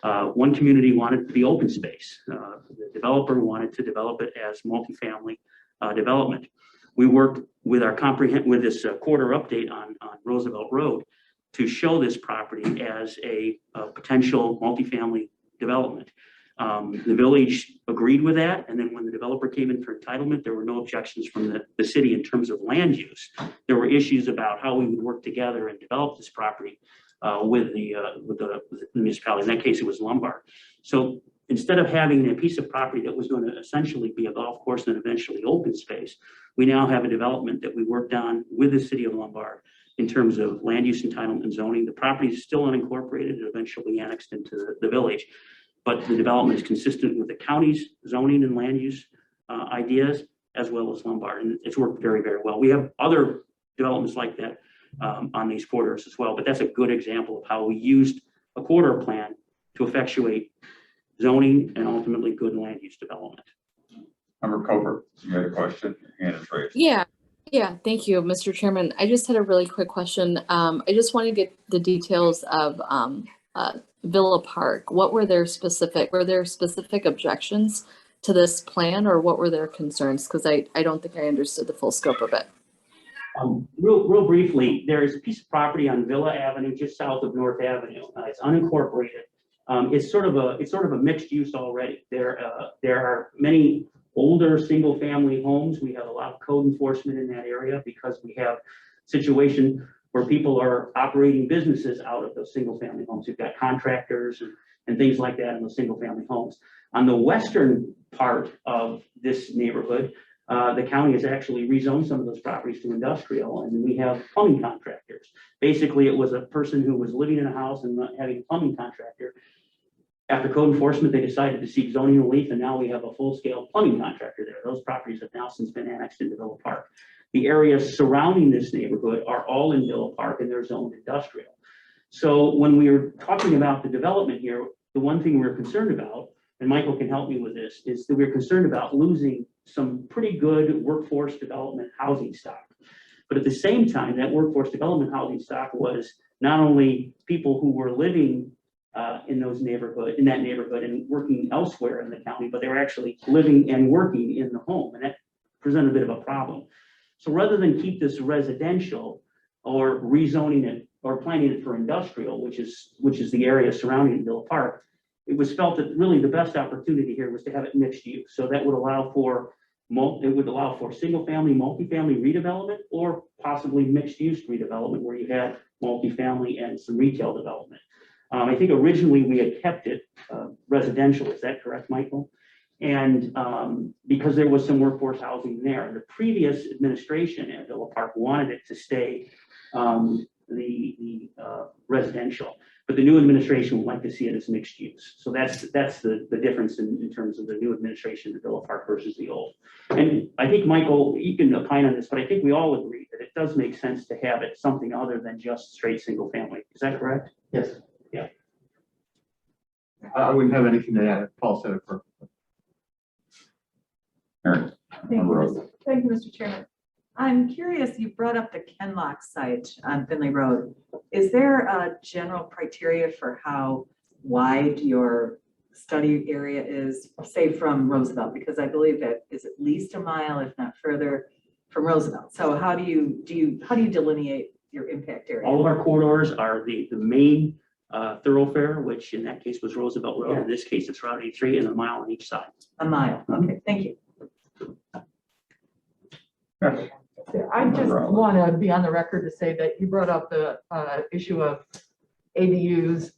S4: One community wanted it to be open space. The developer wanted to develop it as multifamily development. We worked with this corridor update on Roosevelt Road to show this property as a potential multifamily development. The village agreed with that, and then when the developer came in for entitlement, there were no objections from the city in terms of land use. There were issues about how we would work together and develop this property with the municipality. In that case, it was Lombard. So instead of having a piece of property that was going to essentially be a golf course and eventually open space, we now have a development that we worked on with the city of Lombard in terms of land use entitlement and zoning. The property is still unincorporated and eventually annexed into the village, but the development is consistent with the county's zoning and land use ideas, as well as Lombard, and it's worked very, very well. We have other developments like that on these corridors as well, but that's a good example of how we used a corridor plan to effectuate zoning and ultimately good land use development.
S1: Member Cover, you had a question? Your hand is raised.
S7: Yeah, thank you, Mr. Chairman. I just had a really quick question. I just want to get the details of Villa Park. Were there specific objections to this plan, or what were their concerns? Because I don't think I understood the full scope of it.
S4: Real briefly, there is a piece of property on Villa Avenue, just south of North Avenue. It's unincorporated. It's sort of a mixed use already. There are many older single family homes. We have a lot of code enforcement in that area because we have situation where people are operating businesses out of those single family homes. You've got contractors and things like that in those single family homes. On the western part of this neighborhood, the county has actually rezoned some of those properties to industrial, and we have plumbing contractors. Basically, it was a person who was living in a house and not having a plumbing contractor. After code enforcement, they decided to seek zoning relief, and now we have a full-scale plumbing contractor there. Those properties have now since been annexed into Villa Park. The areas surrounding this neighborhood are all in Villa Park, and they're zoned industrial. So when we are talking about the development here, the one thing we're concerned about, and Michael can help me with this, is that we're concerned about losing some pretty good workforce development housing stock. But at the same time, that workforce development housing stock was not only people who were living in that neighborhood and working elsewhere in the county, but they were actually living and working in the home. And that present a bit of a problem. So rather than keep this residential or rezoning it or planning it for industrial, which is the area surrounding Villa Park, it was felt that really the best opportunity here was to have it mixed use. So that would allow for single family, multifamily redevelopment, or possibly mixed use redevelopment where you had multifamily and some retail development. I think originally we had kept it residential. Is that correct, Michael? And because there was some workforce housing there, the previous administration at Villa Park wanted it to stay residential, but the new administration would like to see it as mixed use. So that's the difference in terms of the new administration at Villa Park versus the old. And I think, Michael, you can opine on this, but I think we all agree that it does make sense to have it something other than just straight single family. Is that correct?
S8: Yes.
S4: Yeah.
S8: I wouldn't have anything to add. Paul said it perfectly.
S1: Aaron,
S3: Thank you, Mr. Chairman. I'm curious, you brought up the Kenlock site on Finley Road. Is there a general criteria for how wide your study area is, say from Roosevelt? Because I believe that is at least a mile, if not further, from Roosevelt. So how do you delineate your impact area?
S4: All of our corridors are the main thoroughfare, which in that case was Roosevelt Road. In this case, it's Route 83 and a mile on each side.
S3: A mile. Okay, thank you.
S6: I just want to be on the record to say that you brought up the issue of ADUs,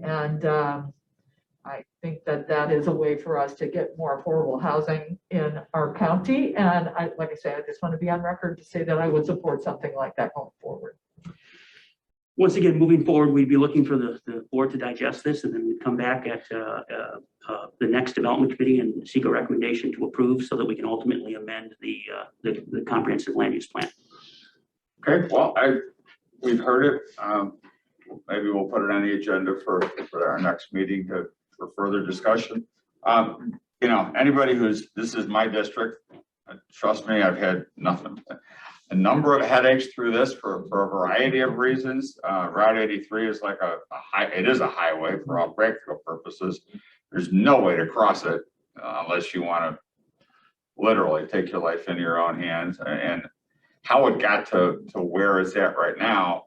S6: and I think that is a way for us to get more affordable housing in our county. And like I said, I just want to be on record to say that I would support something like that going forward.
S4: Once again, moving forward, we'd be looking for the board to digest this, and then we'd come back at the next development committee and seek a recommendation to approve so that we can ultimately amend the comprehensive land use plan.
S1: Okay, well, we've heard it. Maybe we'll put it on the agenda for our next meeting for further discussion. You know, anybody this is my district. Trust me, I've had a number of headaches through this for a variety of reasons. Route 83 is like it is a highway for all practical purposes. There's no way to cross it unless you want to literally take your life into your own hands. And how it got to where it's at right now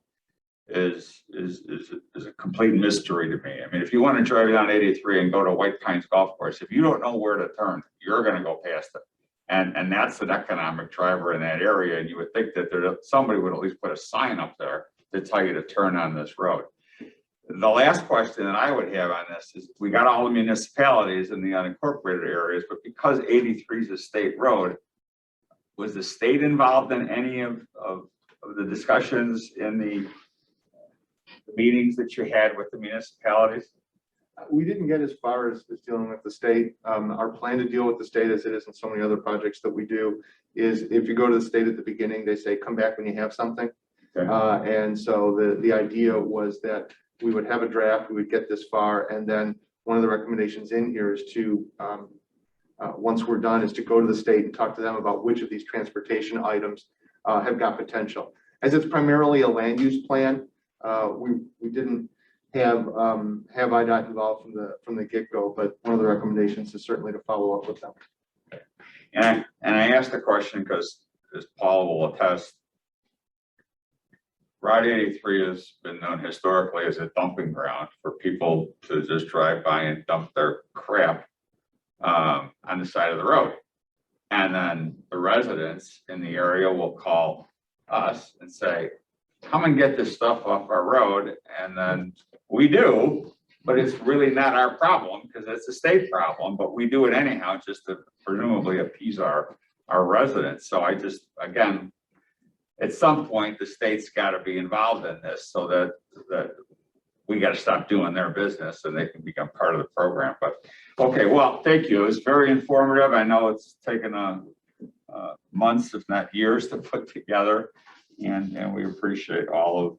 S1: is a complete mystery to me. I mean, if you want to drive down 83 and go to White Pines Golf Course, if you don't know where to turn, you're going to go past it. And that's an economic driver in that area. And you would think that somebody would at least put a sign up there to tell you to turn on this road. The last question that I would have on this is, we got all the municipalities in the unincorporated areas, but because 83 is a state road, was the state involved in any of the discussions in the meetings that you had with the municipalities?
S5: We didn't get as far as dealing with the state. Our plan to deal with the state, as it is in so many other projects that we do, is if you go to the state at the beginning, they say, come back when you have something. Okay. And so the idea was that we would have a draft, we would get this far, and then one of the recommendations in here is to, once we're done, is to go to the state and talk to them about which of these transportation items have got potential. As it's primarily a land use plan, we didn't have IDOT involved from the get-go, but one of the recommendations is certainly to follow up with them.
S1: And I asked the question because, as Paul will attest, Route 83 has been known historically as a dumping ground for people to just drive by and dump their crap on the side of the road. And then the residents in the area will call us and say, come and get this stuff off our road. And then we do, but it's really not our problem because it's a state problem, but we do it anyhow, just to presumably appease our residents. So I just, again, at some point, the state's got to be involved in this so that we got to stop doing their business and they can become part of the program. But okay, well, thank you. It was very informative. I know it's taken months, if not years, to put together, and we appreciate all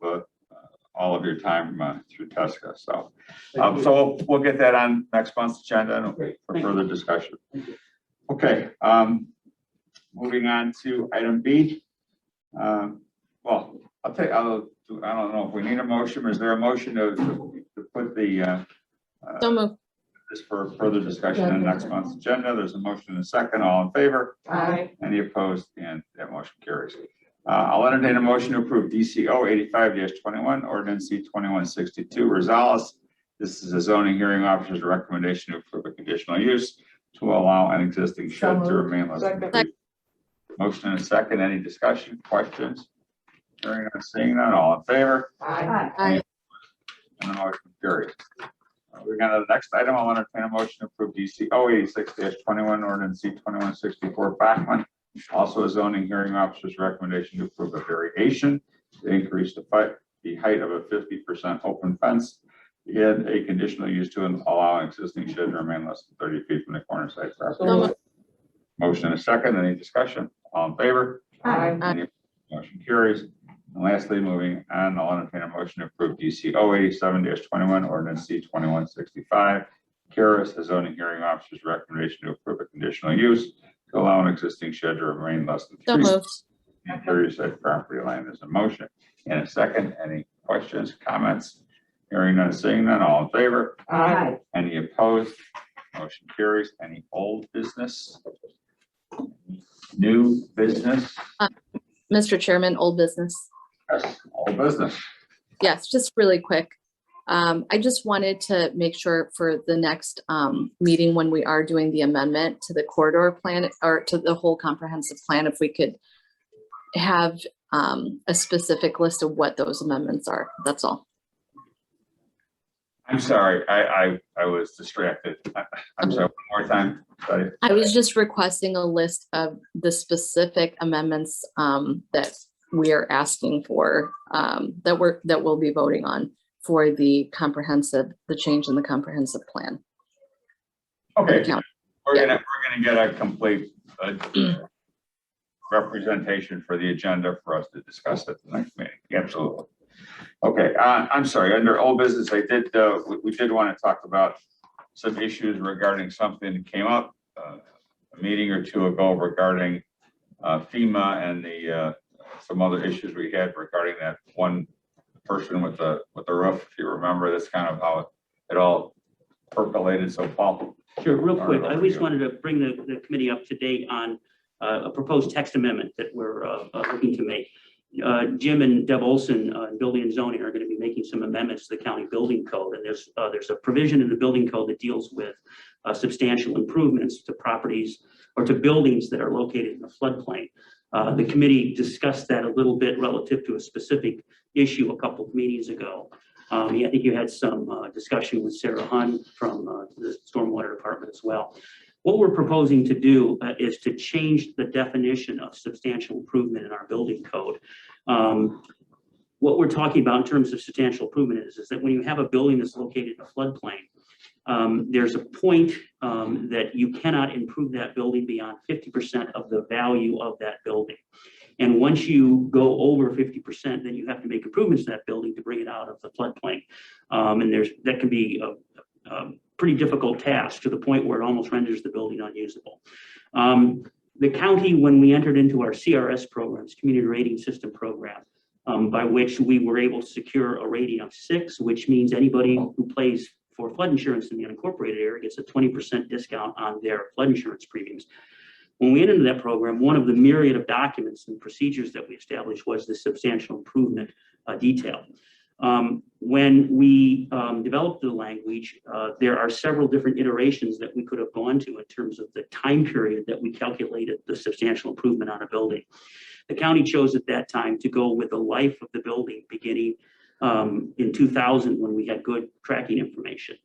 S1: of your time through Tesca. So, so we'll get that on next month's agenda for further discussion. Okay, moving on to item B. Well, I don't know if we need a motion. Is there a motion to put the
S7: So moved.
S1: this for further discussion on next month's agenda. There's a motion and a second. All in favor?
S6: Aye.
S1: Any opposed? And that motion carries. I'll entertain a motion to approve DCO 85-21, ordinance C 2162, Rosales. This is a zoning hearing officer's recommendation to approve a conditional use to allow an existing shed to remain less than 3. Motion and a second. Any discussion, questions? Hearing none, seeing none, all in favor?
S6: Aye.
S7: Aye.
S1: And the motion carries. We're going to the next item. I'll entertain a motion to approve DC 86-21, ordinance C 2164, Bachman. Also a zoning hearing officer's recommendation to approve a variation to increase the height of a 50% open fence and a conditional use to allow an existing shed to remain less than 30 feet from the corner side property. Motion and a second. Any discussion? All in favor?
S6: Aye.
S1: Any motion carries. And lastly, moving on, I'll entertain a motion to approve DC 87-21, ordinance C 2165. Karis, a zoning hearing officer's recommendation to approve a conditional use to allow an existing shed to remain less than
S7: So
S1: 3
S7: moved.
S1: feet from the side property line. There's a motion and a second. Any questions, comments? Hearing none, seeing none, all in favor?
S6: Aye.
S1: Any opposed? Motion carries. Any old business? New business?
S7: Mr. Chairman, old business.
S1: Yes, old business.
S7: Yes, just really quick. I just wanted to make sure for the next meeting, when we are doing the amendment to the corridor plan or to the whole comprehensive plan, if we could have a specific list of what those amendments are. That's all.
S1: I'm sorry, I was distracted. I'm sorry, one more time. Sorry.
S7: I was just requesting a list of the specific amendments that we are asking for, that we'll be voting on for the change in the comprehensive plan.
S1: Okay,
S7: Count.
S1: we're gonna get a complete representation for the agenda for us to discuss at the next meeting. Absolutely. Okay, I'm sorry, under old business, we did want to talk about some issues regarding something that came up a meeting or two ago regarding FEMA and some other issues we had regarding that one person with the roof. If you remember, that's kind of how it all percolated. So Paul.
S4: Sure, real quick, I just wanted to bring the committee up to date on a proposed text amendment that we're looking to make. Jim and Deb Olson in Building and Zoning are going to be making some amendments to the county building code. And there's a provision in the building code that deals with substantial improvements to properties or to buildings that are located in the floodplain. The committee discussed that a little bit relative to a specific issue a couple of meetings ago. I think you had some discussion with Sarah Hunn from the Stormwater Department as well. What we're proposing to do is to change the definition of substantial improvement in our building code. What we're talking about in terms of substantial improvement is that when you have a building that's located in a floodplain, there's a point that you cannot improve that building beyond 50% of the value of that building. And once you go over 50%, then you have to make improvements to that building to bring it out of the floodplain. And that can be a pretty difficult task to the point where it almost renders the building unusable. The county, when we entered into our CRS programs, Community Rating System program, by which we were able to secure a rating of 6, which means anybody who pays for flood insurance in the unincorporated area gets a 20% discount on their flood insurance premiums. When we entered into that program, one of the myriad of documents and procedures that we established was the substantial improvement detail. When we developed the language, there are several different iterations that we could have gone to in terms of the time period that we calculated the substantial improvement on a building. The county chose at that time to go with the life of the building beginning in 2000 when we had good tracking information.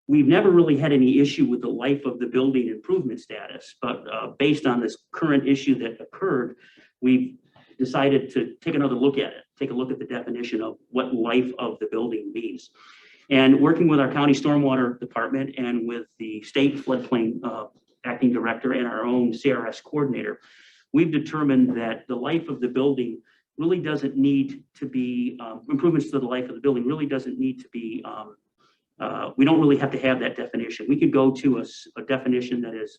S4: We've never really had any issue with the life of the building improvement status, but based on this current issue that occurred, we've decided to take another look at it, take a look at the definition of what life of the building means. And working with our county stormwater department and with the state floodplain acting director and our own CRS coordinator, we've determined that the life of the building really doesn't need to be, improvements to the life of the building really doesn't need to be, we don't really have to have that definition. We could go to a definition that is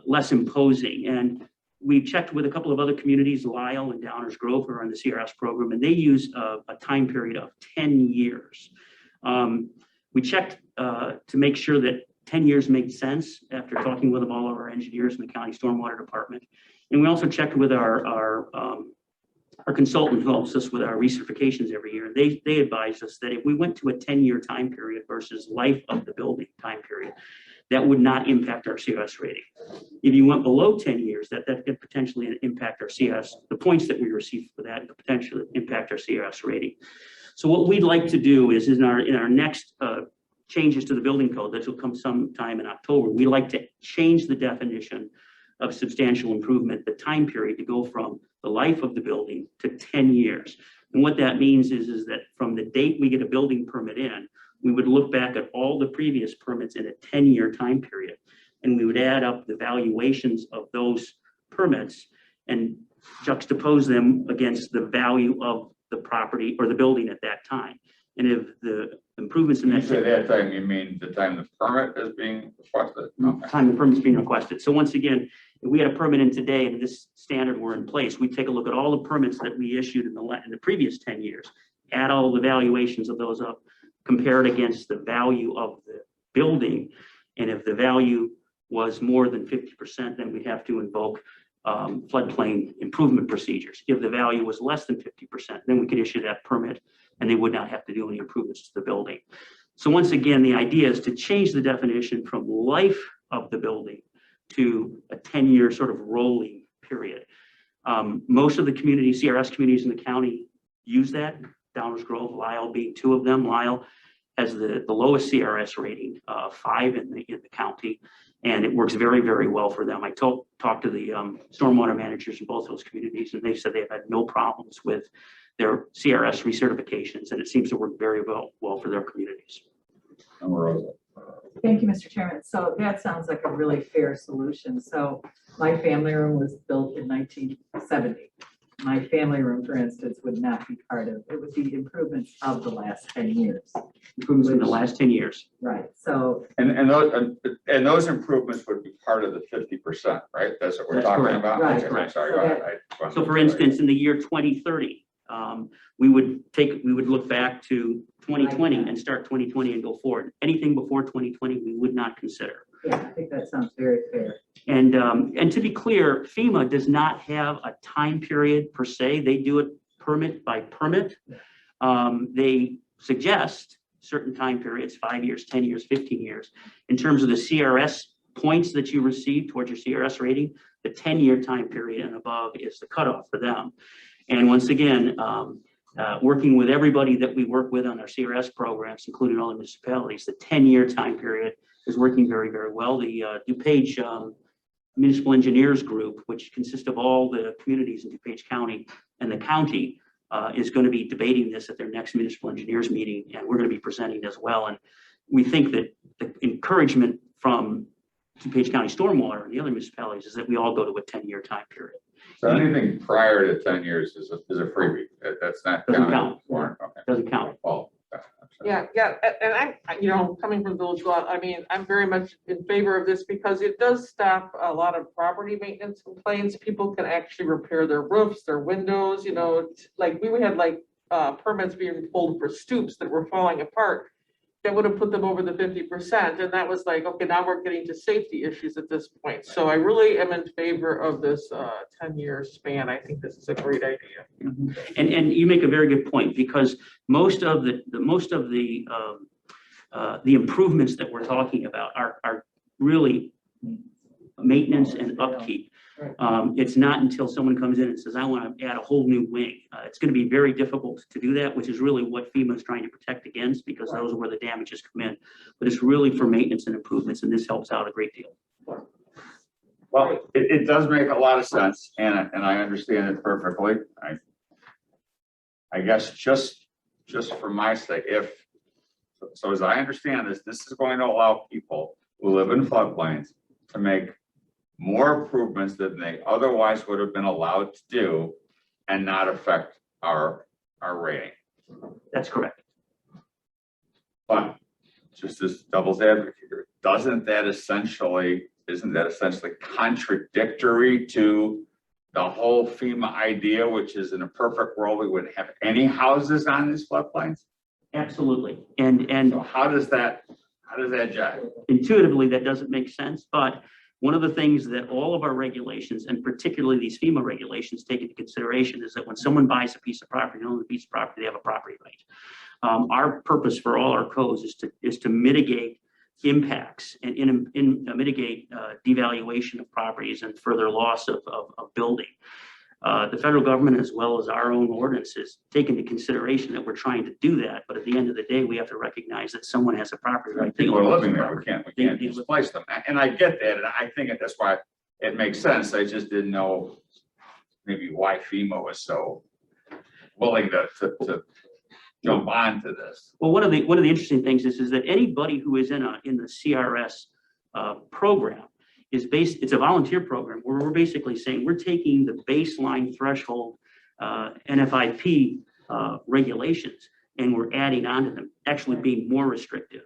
S4: less imposing. And we've checked with a couple of other communities, Lyle and Downers Grove, who are on the CRS program, and they use a time period of 10 years. We checked to make sure that 10 years made sense after talking with all of our engineers in the county stormwater department. And we also checked with our consultant who helps us with our recertifications every year. They advised us that if we went to a 10-year time period versus life of the building time period, that would not impact our CRS rating. If you went below 10 years, that could potentially impact our CRS, the points that we receive for that could potentially impact our CRS rating. So what we'd like to do is in our next changes to the building code, that will come sometime in October, we'd like to change the definition of substantial improvement, the time period, to go from the life of the building to 10 years. And what that means is that from the date we get a building permit in, we would look back at all the previous permits in a 10-year time period, and we would add up the valuations of those permits and juxtapose them against the value of the property or the building at that time. And if the improvements in
S1: You
S4: that
S1: say that time, you mean the time the permit is being requested? Okay.
S4: time the permit's being requested. So once again, if we had a permit in today and this standard were in place, we'd take a look at all the permits that we issued in the previous 10 years, add all the valuations of those up, compare it against the value of the building. And if the value was more than 50%, then we'd have to invoke floodplain improvement procedures. If the value was less than 50%, then we could issue that permit and they would not have to do any improvements to the building. So once again, the idea is to change the definition from life of the building to a 10-year sort of rolling period. Most of the CRS communities in the county use that, Downers Grove, Lyle being two of them. Lyle has the lowest CRS rating, 5 in the county, and it works very, very well for them. I talked to the stormwater managers in both those communities, and they said they've had no problems with their CRS recertifications, and it seems to work very well for their communities.
S3: Thank you, Mr. Chairman. So that sounds like a really fair solution. So my family room was built in 1970. My family room, for instance, would not be part of, it would be improvements of the last 10 years.
S4: Improvements in the last 10 years.
S3: Right, so.
S1: And those improvements would be part of the 50%, right? That's what we're
S4: That's
S1: talking
S4: correct.
S1: about?
S3: Right.
S1: Okay, I'm sorry.
S3: So
S1: Go ahead.
S4: So for instance, in the year 2030, we would look back to 2020 and start 2020 and go forward. Anything before 2020, we would not consider.
S3: Yeah, I think that sounds very fair.
S4: And to be clear, FEMA does not have a time period per se. They do it permit by permit. They suggest certain time periods, 5 years, 10 years, 15 years. In terms of the CRS points that you receive towards your CRS rating, the 10-year time period and above is the cutoff for them. And once again, working with everybody that we work with on our CRS programs, including all the municipalities, the 10-year time period is working very, very well. The DuPage Municipal Engineers Group, which consists of all the communities in DuPage County and the county, is going to be debating this at their next municipal engineers meeting, and we're going to be presenting as well. And we think that the encouragement from DuPage County Stormwater and the other municipalities is that we all go to a 10-year time period.
S1: So anything prior to 10 years is a freebie. That's not
S4: Doesn't
S1: counted.
S4: count.
S1: Okay.
S4: Doesn't count.
S1: Well,
S9: Yeah, and I'm, coming from Village Law, I mean, I'm very much in favor of this because it does stop a lot of property maintenance complaints. People can actually repair their roofs, their windows, like we had permits being pulled for stoops that were falling apart. That would have put them over the 50%. And that was like, okay, now we're getting to safety issues at this point. So I really am in favor of this 10-year span. I think this is a great idea.
S4: And you make a very good point, because most of the improvements that we're talking about are really maintenance and upkeep. It's not until someone comes in and says, I want to add a whole new wing. It's going to be very difficult to do that, which is really what FEMA is trying to protect against, because those are where the damages come in. But it's really for maintenance and improvements, and this helps out a great deal.
S1: well, it does make a lot of sense, and I understand it perfectly. I guess just for my sake, so as I understand this is going to allow people who live in floodplains to make more improvements than they otherwise would have been allowed to do and not affect our rating.
S4: That's correct.
S1: But just as devil's advocate, isn't that essentially contradictory to the whole FEMA idea, which is in a perfect world, we wouldn't have any houses on these floodplains?
S4: Absolutely. And
S1: So how does that jive?
S4: intuitively, that doesn't make sense, but one of the things that all of our regulations, and particularly these FEMA regulations, take into consideration is that when someone buys a piece of property, owns a piece of property, they have a property right. Our purpose for all our codes is to mitigate impacts and mitigate devaluation of properties and further loss of building. The federal government, as well as our own ordinances, take into consideration that we're trying to do that, but at the end of the day, we have to recognize that someone has a property right.
S1: People are living there, we can't
S4: They-
S1: displace them, and I get that, and I think that's why it makes sense, I just didn't know maybe why FEMA was so willing to jump onto this.
S4: Well, one of the interesting things is that anybody who is in the CRS program it's a volunteer program where we're basically saying we're taking the baseline threshold NFIP regulations and we're adding on to them, actually being more restrictive.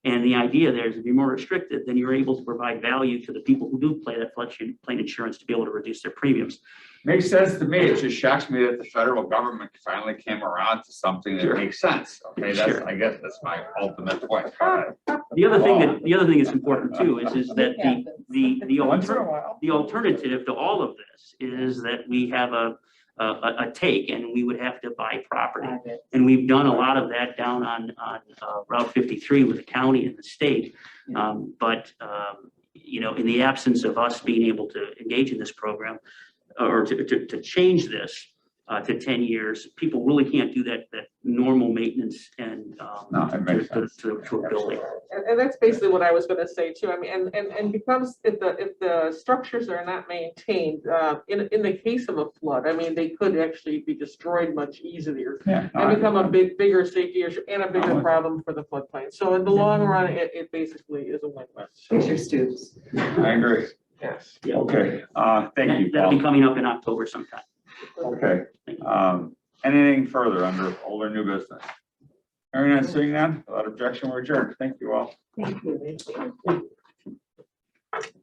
S4: And the idea there is to be more restrictive, then you're able to provide value to the people who do play that floodplain insurance to be able to reduce their premiums.
S1: Makes sense to me. It just shocks me that the federal government finally came around to something that
S4: Sure.
S1: makes sense. Okay,
S4: Sure.
S1: I guess that's my ultimate point.
S4: The other thing that's important too is that
S1: Once in a while.
S4: the alternative to all of this is that we have a take and we would have to buy property. And we've done a lot of that down on Route 53 with the county and the state. You know, in the absence of us being able to engage in this program or to change this to 10 years, people really can't do that normal maintenance and
S1: No, it makes sense.
S4: to a building.
S9: And that's basically what I was gonna say too. I mean, and becomes, if the structures are not maintained, in the case of a flood, I mean, they could actually be destroyed much easier.
S1: Yeah. no,
S9: And become a
S1: I-
S9: bigger safety issue and a bigger problem for the floodplain. So in the long run, it basically is a win-win.
S3: Fix your stoops.
S1: I agree.
S9: Yes.
S4: Yeah.
S1: Okay, thank you,
S4: That'll be
S1: Paul.
S4: coming up in October sometime.
S1: Okay, anything further under old or new business? Hearing and seeing none, without objection, we're adjourned. Thank you all.
S3: Thank you.